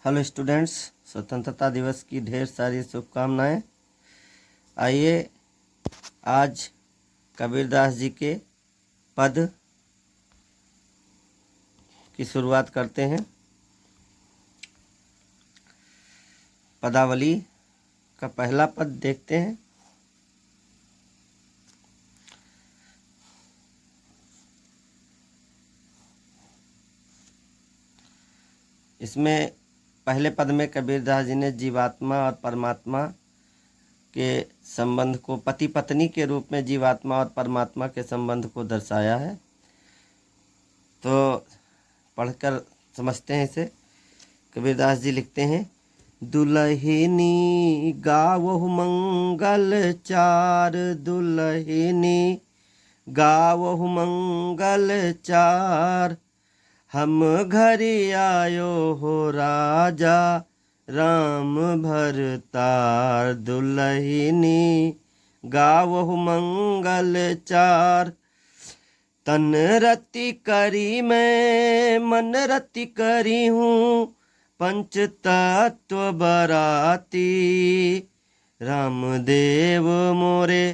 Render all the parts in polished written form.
Hello students, स्वतंत्रता दिवस की ढेर सारी शुभकामनाएं। आइए आज कबीरदास जी के पद की शुरुआत करते हैं। पदावली का पहला पद देखते हैं। इसमें पहले पद में कबीरदास जी ने जीवात्मा और परमात्मा के संबंध को, पति पत्नी के रूप में जीवात्मा और परमात्मा के संबंध को दर्शाया है। तो पढ़कर समझते हैं इसे। कबीरदास जी लिखते हैं, दुल्हिनी गावहु मंगल चार, दुल्हिनी गावहु मंगल चार, हम घरी आयो हो राजा राम भरतार, दुल्हिनी गावहु मंगल चार, तन रति करी मैं मन रति करी हूँ, पंच तत्व बराती, रामदेव मोरे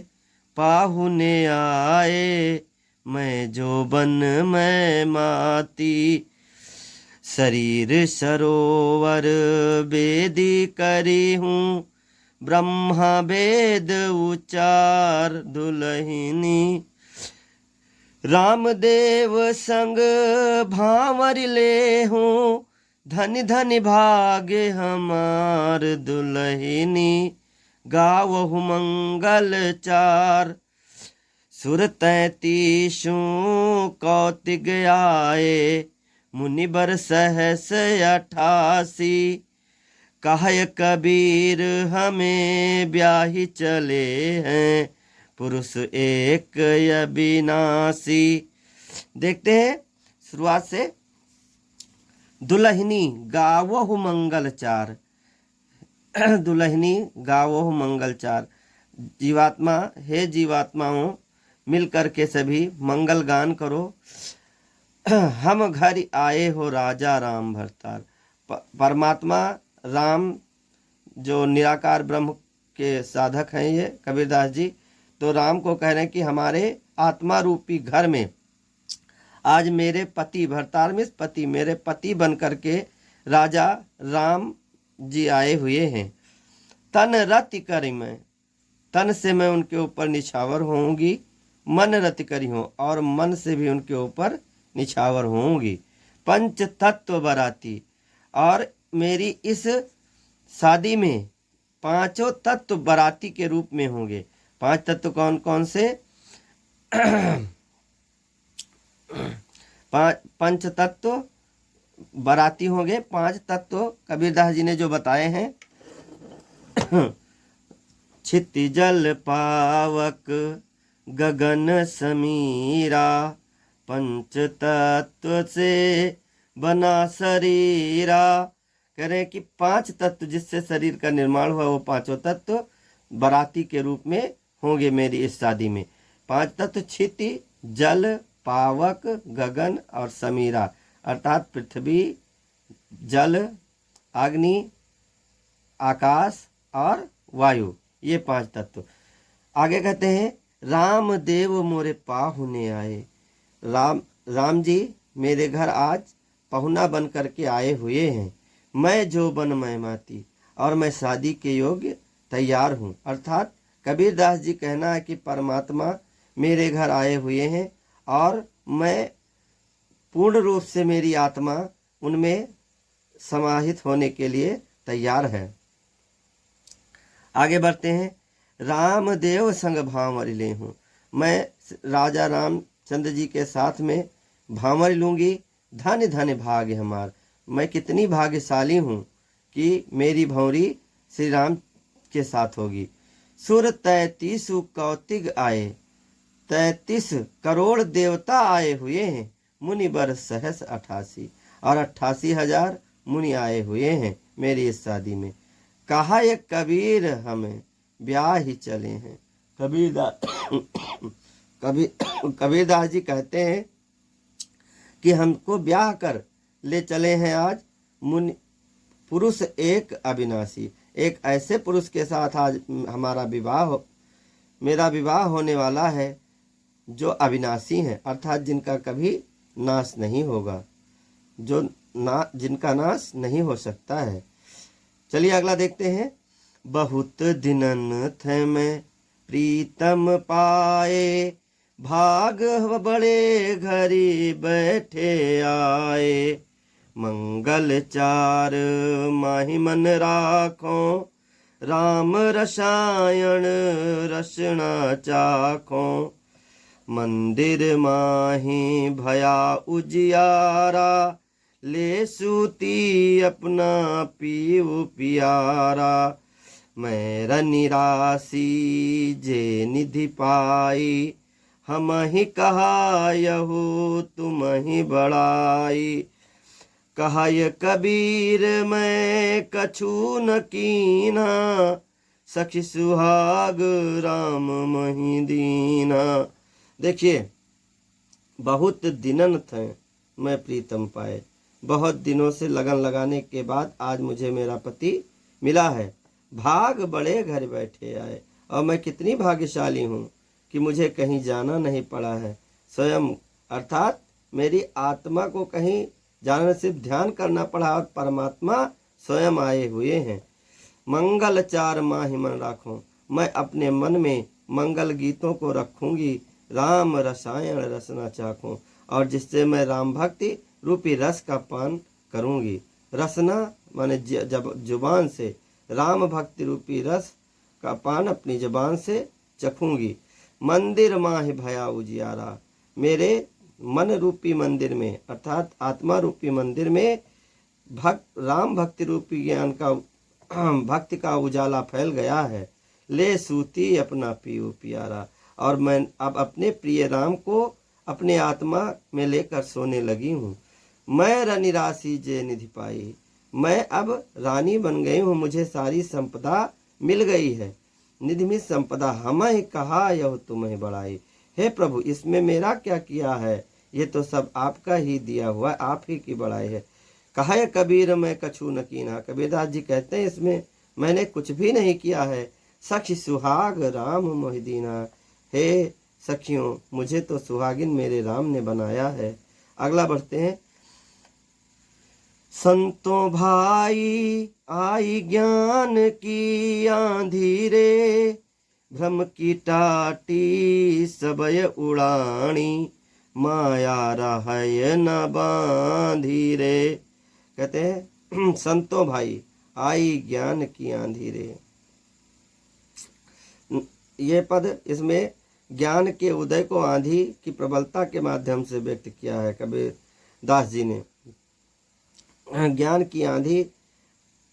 पाहुने आए, मैं जो बन मैं माती, शरीर सरोवर वेदी करी हूँ, ब्रह्मा वेद उचार, दुल्हिनी रामदेव संग भांवर ले हूँ, धन धन भाग्य हमार, दुल्हिनी गावहु मंगल चार, सुर 33 कौतिक आए, मुनिबर सहस 88, कहे कबीर हमें ब्याही चले हैं, पुरुष एक अविनाशी। देखते हैं शुरुआत से। दुल्हिनी गावहु मंगल चार, दुल्हिनी गावहु मंगल चार, जीवात्मा, हे जीवात्माओं मिल करके सभी मंगल गान करो। हम घर आए हो राजा राम भरतार, परमात्मा राम जो निराकार ब्रह्म के साधक हैं ये कबीरदास जी, तो राम को कह रहे हैं कि हमारे आत्मा रूपी घर में आज मेरे पति, भरतार में पति, मेरे पति बन करके राजा राम जी आए हुए हैं। तन रति करी मैं, तन से मैं उनके ऊपर निछावर होंगी, मन रति करी हूँ और मन से भी उनके ऊपर निछावर होंगी, पंच तत्व बराती, और मेरी इस शादी में पांचों तत्व बराती के रूप में होंगे। 5 तत्व कौन कौन से? पंच तत्व बराती होंगे। 5 तत्व कबीरदास जी ने जो बताए हैं, क्षिति जल पावक गगन समीरा, पंच तत्व से बना शरीरा। कह रहे हैं कि 5 तत्व जिससे शरीर का निर्माण हुआ, वो 5 तत्व बराती के रूप में होंगे मेरी इस शादी में। 5 तत्व क्षिति, जल, पावक, गगन और समीरा, अर्थात पृथ्वी, जल, अग्नि, आकाश और वायु, ये 5 तत्व। आगे कहते हैं, रामदेव मोरे पाहुने आए, राम जी मेरे घर आज पहुना बन करके आए हुए हैं। मैं जो बन मैं माती, और मैं शादी के योग्य तैयार हूँ। अर्थात कबीरदास जी कहना है कि परमात्मा मेरे घर आए हुए हैं और मैं पूर्ण रूप से, मेरी आत्मा उनमें समाहित होने के लिए तैयार है। आगे बढ़ते हैं। रामदेव संग भांवर ले हूँ, मैं राजा रामचंद्र जी के साथ में भांवर लूँगी, धन धन भाग्य हमार, मैं कितनी भाग्यशाली हूँ कि मेरी भंवरी श्री राम के साथ होगी। सुर 33 कौतिक आए, 33 करोड़ देवता आए हुए हैं, मुनि बर सहस 88, और 88,000 मुनि आए हुए हैं मेरी इस शादी में। कहा ये कबीर हमें ब्याह ही चले हैं। कबीरदास जी कहते हैं कि हमको ब्याह कर ले चले हैं आज मुनि पुरुष एक अविनाशी, एक ऐसे पुरुष के साथ आज मेरा विवाह होने वाला है जो अविनाशी हैं, अर्थात जिनका कभी नाश नहीं होगा, जिनका नाश नहीं हो सकता है। चलिए अगला देखते हैं। बहुत दिनन थे मैं प्रीतम पाए, भाग बड़े घरी बैठे आए। मंगल चार माही मन राखो, राम रसायन रसना चाखो। मंदिर माही भया उजियारा, ले सूती अपना पीऊ पियारा। मैं निराशी जे निधि पाई, हम ही कहा यहू तुम ही बड़ाई। कहा ये कबीर मैं कछु न कीना, सखी सुहाग राम मही दीना। देखिए, बहुत दिनन थे मैं प्रीतम पाए, बहुत दिनों से लगन लगाने के बाद आज मुझे मेरा पति मिला है। भाग बड़े घर बैठे आए, और मैं कितनी भाग्यशाली हूँ कि मुझे कहीं जाना नहीं पड़ा है। स्वयं अर्थात मेरी आत्मा को कहीं जाना, सिर्फ ध्यान करना पड़ा और परमात्मा स्वयं आए हुए हैं। मंगल चार माही मन राखूं, मैं अपने मन में मंगल गीतों को रखूंगी। राम रसायन रसना चाखूं, और जिससे मैं राम भक्ति रूपी रस का पान करूंगी। रसना माने जब जुबान से राम भक्ति रूपी रस का पान अपनी जुबान से चखूंगी। मंदिर माह भया उजियारा, मेरे मन रूपी मंदिर में अर्थात आत्मा रूपी मंदिर में राम भक्ति रूपी ज्ञान का भक्ति का उजाला फैल गया है। ले सूती अपना पीऊ पियारा, और मैं अब अपने प्रिय राम को अपने आत्मा में लेकर सोने लगी हूँ। मैं रनिराशि जे निधि पाई, मैं अब रानी बन गई हूँ, मुझे सारी संपदा मिल गई है। निधि में संपदा हम ही कहा यह तुम्हें बढ़ाई। हे प्रभु, इसमें मेरा क्या किया है, ये तो सब आपका ही दिया हुआ, आप ही की बड़ाई है। कहा है कबीर मैं कछु न कीना, कबीरदास जी कहते हैं इसमें मैंने कुछ भी नहीं किया है। सखी सुहाग राम मोहिदीना, हे सखियों, मुझे तो सुहागिन मेरे राम ने बनाया है। अगला बढ़ते हैं। संतों भाई आई ज्ञान की आंधी रे, भ्रम की टाटी सबय उड़ानी। माया रहय न बांधी रे, कहते हैं संतों भाई आई ज्ञान की आंधी रे। ये पद इसमें ज्ञान के उदय को आंधी की प्रबलता के माध्यम से व्यक्त किया है कबीर दास जी ने। ज्ञान की आंधी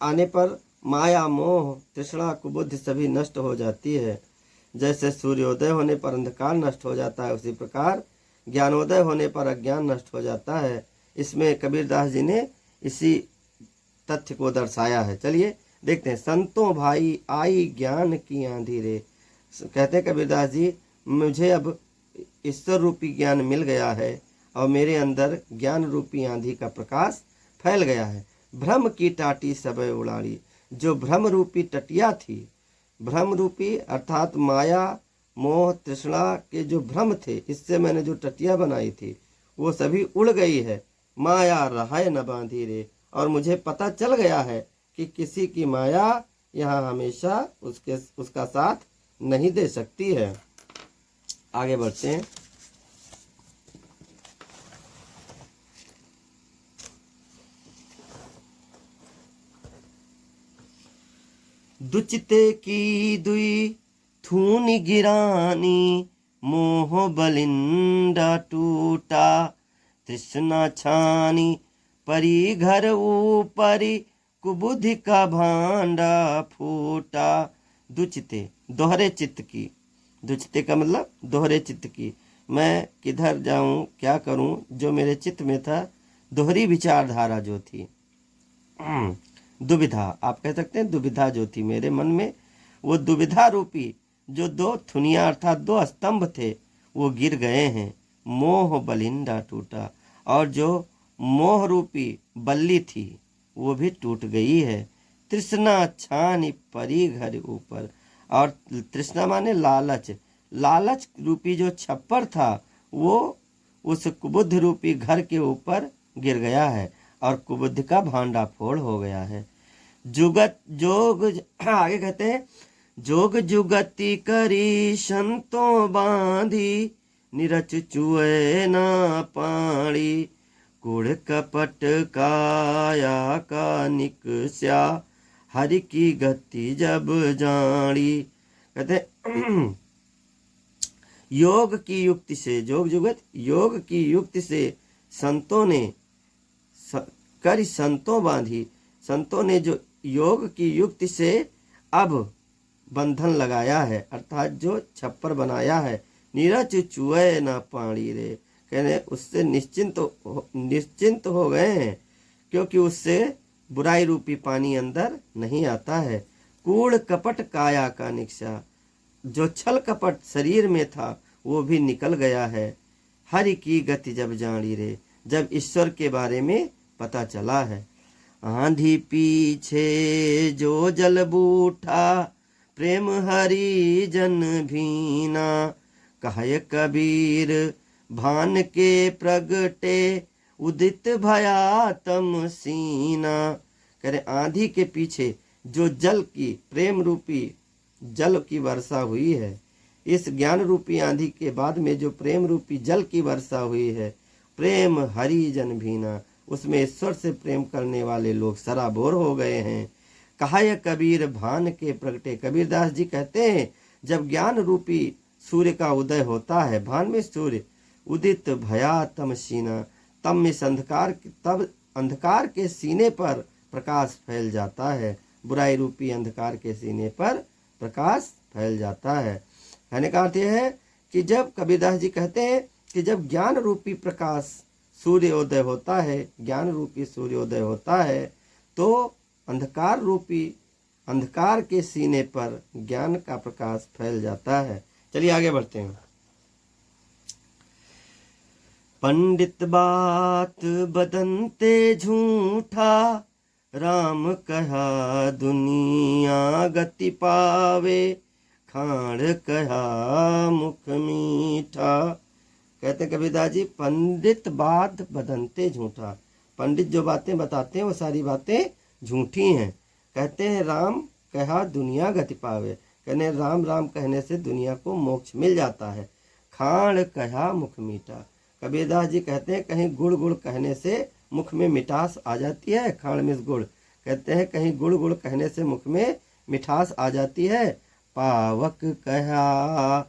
आने पर माया मोह तृष्णा कुबुद्धि सभी नष्ट हो जाती है। जैसे सूर्योदय होने पर अंधकार नष्ट हो जाता है, उसी प्रकार ज्ञानोदय होने पर अज्ञान नष्ट हो जाता है। इसमें कबीरदास जी ने इसी तथ्य को दर्शाया है। चलिए देखते हैं। संतों भाई आई ज्ञान की आंधी रे, कहते हैं कबीरदास जी, मुझे अब ईश्वर रूपी ज्ञान मिल गया है और मेरे अंदर ज्ञान रूपी आंधी का प्रकाश फैल गया है। भ्रम की टाटी सबय उड़ाड़ी, जो भ्रम रूपी टटिया थी, भ्रम रूपी अर्थात माया मोह तृष्णा के जो भ्रम थे, इससे मैंने जो टटिया बनाई थी वो सभी उड़ गई है। माया रहाय न बांधी रे, और मुझे पता चल गया है कि किसी की माया यहाँ हमेशा उसका साथ नहीं दे सकती है। आगे बढ़ते हैं। दुचिते की दुई थूनी गिरानी, मोह बलिंदा टूटा। तृष्णा छानी परी घर ऊपरी, कुबुद्धि का भांडा फूटा। दुचिते दोहरे चित्त की, दुचिते का मतलब दोहरे चित्त की, मैं किधर जाऊं क्या करूं, जो मेरे चित्त में था दोहरी विचारधारा जो थी, दुविधा आप कह सकते हैं, दुविधा जो थी मेरे मन में, वो दुविधा रूपी जो दो थुनिया अर्थात दो स्तंभ थे वो गिर गए हैं। मोह बलिंदा टूटा, और जो मोह रूपी बल्ली थी, वो भी टूट गई है। तृष्णा छानी परी घर ऊपर, और तृष्णा माने लालच, लालच रूपी जो छप्पर था वो उस कुबुद्ध रूपी घर के ऊपर गिर गया है और कुबुद्ध का भांडाफोड़ हो गया है। जुगत जोग, आगे कहते हैं, जोग जुगति करी संतों बांधी, निरच चुए ना पाणी, कूड़ कपट काया का निकस्या, हरि की गति जब जानी। कहते योग की युक्ति से, जोग जुगत योग की युक्ति से संतों ने करी संतों बांधी, संतों ने जो योग की युक्ति से अब बंधन लगाया है, अर्थात जो छप्पर बनाया है, नीरज चुए ना पानी रे, कहने उससे निश्चिंत हो गए हैं, क्योंकि उससे बुराई रूपी पानी अंदर नहीं आता है। कूड़ कपट काया का निक्शा, जो छल कपट शरीर में था वो भी निकल गया है। हरि की गति जब जानी रे, जब ईश्वर के बारे में पता चला है। आंधी पीछे जो जल बूठा, प्रेम हरि जन भीना, कहे कबीर भान के प्रगटे, उदित भया तम सीना। करे आंधी के पीछे जो जल की, प्रेम रूपी जल की वर्षा हुई है, इस ज्ञान रूपी आंधी के बाद में जो प्रेम रूपी जल की वर्षा हुई है, प्रेम हरि जन भीना, उसमें ईश्वर से प्रेम करने वाले लोग सराबोर हो गए हैं। कहा कबीर भान के प्रगटे, कबीरदास जी कहते हैं जब ज्ञान रूपी सूर्य का उदय होता है, भान में सूर्य, उदित भया तम सीना, तब इस अंधकार के सीने पर प्रकाश फैल जाता है, बुराई रूपी अंधकार के सीने पर प्रकाश फैल जाता है। कहने का अर्थ यह है कि जब कबीरदास जी कहते हैं कि जब ज्ञान रूपी प्रकाश सूर्योदय होता है, ज्ञान रूपी सूर्योदय होता है, तो अंधकार के सीने पर ज्ञान का प्रकाश फैल जाता है। चलिए आगे बढ़ते हैं। पंडित बात बदनते झूठा, राम कहा दुनिया गति पावे, खाड़ कहा मुख मीठा। कहते कबीरदास जी, पंडित बात बदनते झूठा, पंडित जो बातें बताते हैं वो सारी बातें झूठी हैं। कहते हैं राम कहा दुनिया गति पावे, कहने राम राम कहने से दुनिया को मोक्ष मिल जाता है। खाड़ कहा मुख मीठा, कबीरदास जी कहते हैं कहीं गुड़ गुड़ कहने से मुख में मिठास आ जाती है, खाड़ मिस गुड़, कहते हैं कहीं गुड़ गुड़ कहने से मुख में मिठास आ जाती है। पावक कहा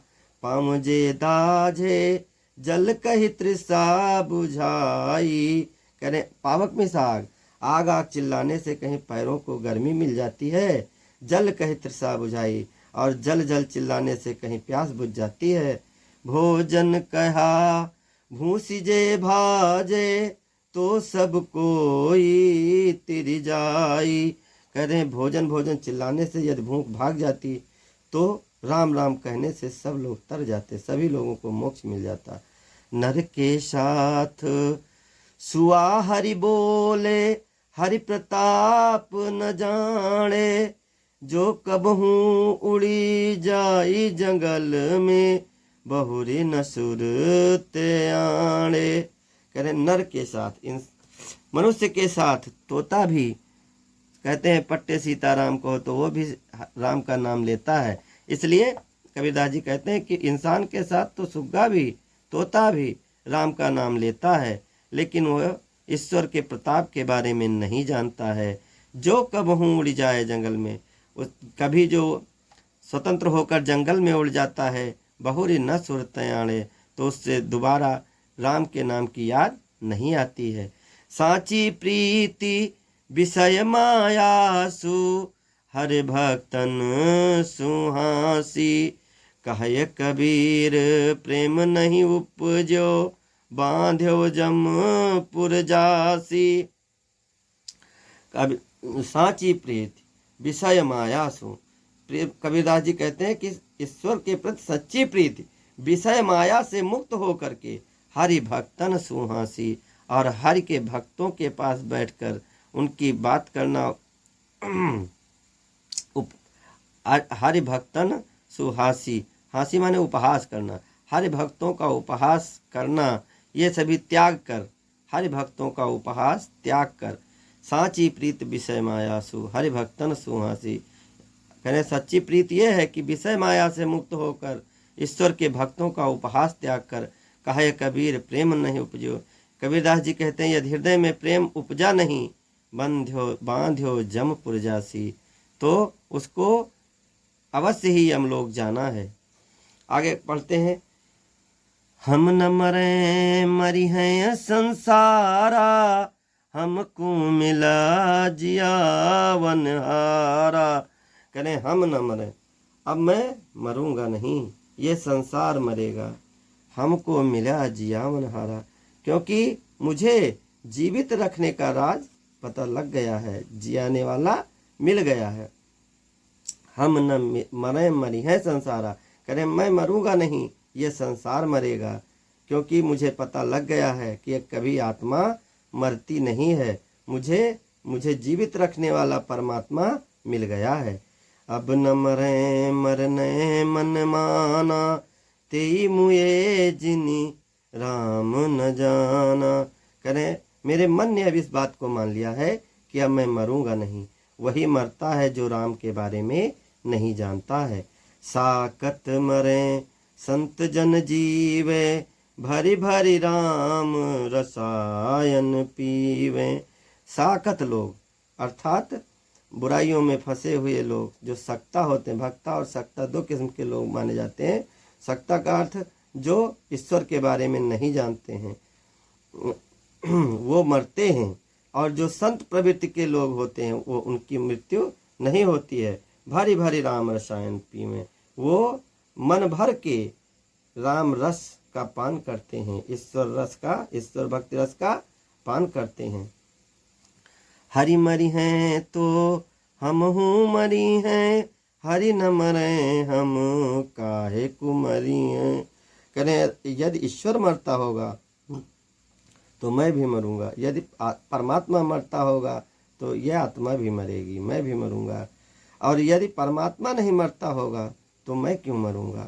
पामुझे दाझे, जल कही तृषा बुझाई, कहने पावक में साग, आग आग चिल्लाने से कहीं पैरों को गर्मी मिल जाती है, जल कही तृषा बुझाई, और जल जल चिल्लाने से कहीं प्यास बुझ जाती है। भोजन कहा भूसिजे भाजे, तो सब कोई तिर जाई, करें भोजन भोजन चिल्लाने से यदि भूख भाग जाती तो राम राम कहने से सब लोग तर जाते, सभी लोगों को मोक्ष मिल जाता। नर के साथ सुआ हरि बोले, हरि प्रताप न जाने, जो कबहू उड़ी जाई जंगल में, बहुरी न सुरते आणे। कह रहे नर के साथ, मनुष्य के साथ तोता भी, कहते हैं पट्टे सीताराम को तो वो भी राम का नाम लेता है। इसलिए कबीरदास जी कहते हैं कि इंसान के साथ तो सुग्गा भी, तोता भी राम का नाम लेता है, लेकिन वह ईश्वर के प्रताप के बारे में नहीं जानता है। जो कबहू उड़ जाए जंगल में, कभी जो स्वतंत्र होकर जंगल में उड़ जाता है, बहुरी न सुरते आणे, तो उससे दोबारा राम के नाम की याद नहीं आती है। साची प्रीति विषय मायासु, हर भक्तन सुहासी, कहे कबीर प्रेम नहीं उपजो, बांध्यो जमपुर जासी। साची प्रीति विषय मायासु, कबीरदास जी कहते हैं कि ईश्वर के प्रति सच्ची प्रीति विषय माया से मुक्त होकर के हरि भक्तन सुहासी, और हरि के भक्तों के पास बैठकर उनकी बात करना हरि भक्तन सुहासी, हासी माने उपहास करना, हरि भक्तों का उपहास करना, ये सभी त्याग कर, हरि भक्तों का उपहास त्याग कर, साची प्रीत विषय माया सु हरि भक्तन सुहासी। कहने सच्ची प्रीत ये है कि विषय माया से मुक्त होकर ईश्वर के भक्तों का उपहास त्याग कर। कहे कबीर प्रेम नहीं उपजो, कबीरदास जी कहते हैं यदि हृदय में प्रेम उपजा नहीं, बांध्यो जमपुर जासी, तो उसको अवश्य ही यमलोक जाना है। आगे पढ़ते हैं, हम न मरे मरी हैं संसारा, हमको मिला जियावन हारा। कहें हम न मरे, अब मैं मरूंगा नहीं, ये संसार मरेगा, हमको मिला जियावन हारा, क्योंकि मुझे जीवित रखने का राज पता लग गया है, जियाने वाला मिल गया है। हम न मरे मरी है संसारा, करें मैं मरूंगा नहीं, ये संसार मरेगा, क्योंकि मुझे पता लग गया है कि कभी आत्मा मरती नहीं है, मुझे जीवित रखने वाला परमात्मा मिल गया है। अब न मरे मरने मन माना, तेई मुए जिनी राम न जाना। करें मेरे मन ने अब इस बात को मान लिया है कि अब मैं मरूंगा नहीं, वही मरता है जो राम के बारे में नहीं जानता है। साकत मरे संत जन जीवे, भरी भरी राम रसायन पीवे। साकत लोग अर्थात बुराइयों में फंसे हुए लोग, जो सक्ता होते हैं, भक्ता और सक्ता दो किस्म के लोग माने जाते हैं। सक्ता का अर्थ जो ईश्वर के बारे में नहीं जानते हैं वो मरते हैं, और जो संत प्रवृत्ति के लोग होते हैं वो उनकी मृत्यु नहीं होती है। भारी भारी राम रसायन पीवे, वो मन भर के राम रस का पान करते हैं, ईश्वर भक्ति रस का पान करते हैं। हरि मरी हैं तो हम हूँ मरी हैं, हरि न मरे हम काहे को मरी हैं। करें यदि ईश्वर मरता होगा तो मैं भी मरूंगा, यदि परमात्मा मरता होगा तो यह आत्मा भी मरेगी, मैं भी मरूंगा, और यदि परमात्मा नहीं मरता होगा तो मैं क्यों मरूंगा।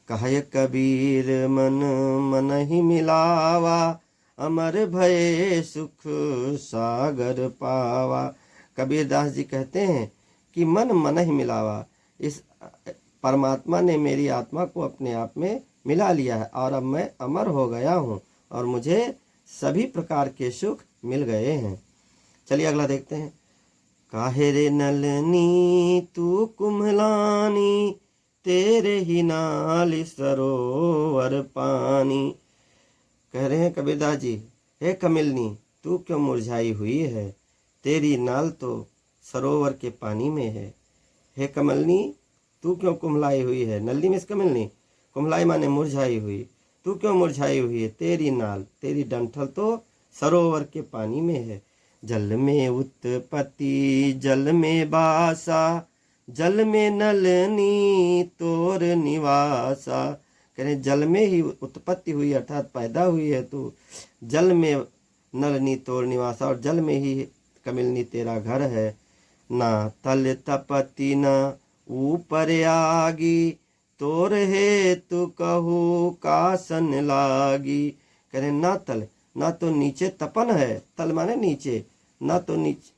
कहे कबीर मन मन ही मिलावा, अमर भये सुख सागर पावा। कबीरदास जी कहते हैं कि मन मन ही मिलावा, इस परमात्मा ने मेरी आत्मा को अपने आप में मिला लिया है, और अब मैं अमर हो गया हूँ और मुझे सभी प्रकार के सुख मिल गए हैं। चलिए अगला देखते हैं। काहे रे नलनी तू कुम्हलानी, तेरे ही नाल सरोवर पानी। कह रहे हैं कबीरदास जी, हे कमिलनी तू क्यों मुरझाई हुई है, तेरी नाल तो सरोवर के पानी में है। हे कमलनी तू क्यों कुम्हलाई हुई है, नलनी में कमिलनी, कुम्हलाई माने मुरझाई हुई, तू क्यों मुरझाई हुई है, तेरी नाल तेरी डंठल तो सरोवर के पानी में है। जल में उत्पत्ति जल में बासा, जल में नलनी तोर निवासा। कहें जल में ही उत्पत्ति हुई अर्थात पैदा हुई है तू, जल में नलनी तोर निवासा, और जल में ही कमिलनी तेरा घर है। ना तल तपति ना ऊपर आगी, तोर है तू कहू कासन लागी। करें ना तल, ना तो नीचे तपन है, तल माने नीचे, ना तो नीचे